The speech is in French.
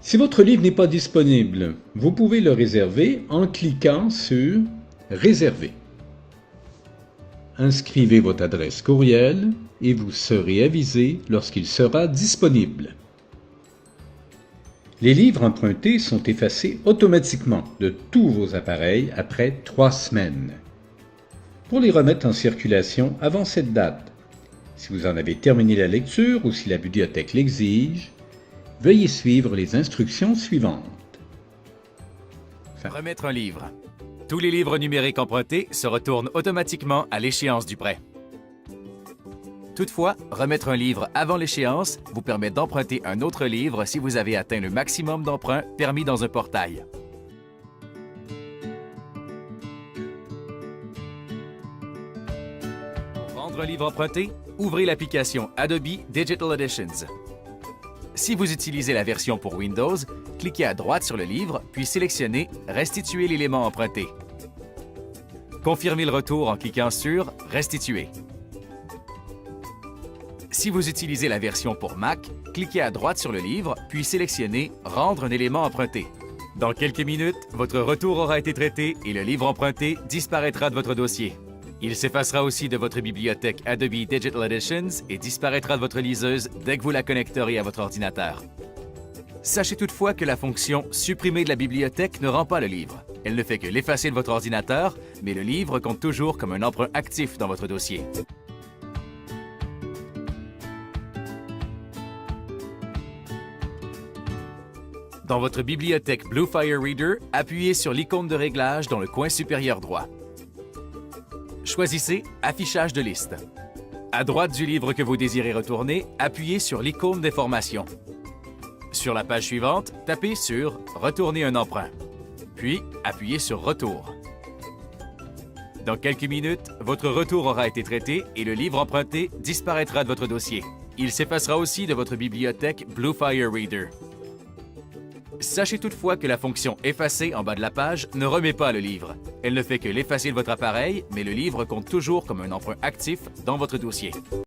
Si votre livre n'est pas disponible, vous pouvez le réserver en cliquant sur « Réserver ». Inscrivez votre adresse courriel et vous serez avisé lorsqu'il sera disponible. Les livres empruntés sont effacés automatiquement de tous vos appareils après 3 semaines. Pour les remettre en circulation avant cette date, si vous en avez terminé la lecture ou si la bibliothèque l'exige, veuillez suivre les instructions suivantes. Remettre un livre. Tous les livres numériques empruntés se retournent automatiquement à l'échéance du prêt. Toutefois, remettre un livre avant l'échéance vous permet d'emprunter un autre livre si vous avez atteint le maximum d'emprunts permis dans un portail. Pour rendre un livre emprunté, ouvrez l'application Adobe Digital Editions. Si vous utilisez la version pour Windows, cliquez à droite sur le livre, puis sélectionnez « Restituer l'élément emprunté ». Confirmez le retour en cliquant sur « Restituer ». Si vous utilisez la version pour Mac, cliquez à droite sur le livre, puis sélectionnez « Rendre un élément emprunté ». Dans quelques minutes, votre retour aura été traité et le livre emprunté disparaîtra de votre dossier. Il s'effacera aussi de votre bibliothèque Adobe Digital Editions et disparaîtra de votre liseuse dès que vous la connecterez à votre ordinateur. Sachez toutefois que la fonction « Supprimer de la bibliothèque » ne rend pas le livre. Elle ne fait que l'effacer de votre ordinateur, mais le livre compte toujours comme un emprunt actif dans votre dossier. Dans votre bibliothèque Bluefire Reader, appuyez sur l'icône de réglage dans le coin supérieur droit. Choisissez « Affichage de liste ». À droite du livre que vous désirez retourner, appuyez sur l'icône d'information. Sur la page suivante, tapez sur « Retourner un emprunt », puis appuyez sur « Retour ». Dans quelques minutes, votre retour aura été traité et le livre emprunté disparaîtra de votre dossier. Il s'effacera aussi de votre bibliothèque Bluefire Reader. Sachez toutefois que la fonction « Effacer » en bas de la page ne remet pas le livre. Elle ne fait que l'effacer de votre appareil, mais le livre compte toujours comme un emprunt actif dans votre dossier.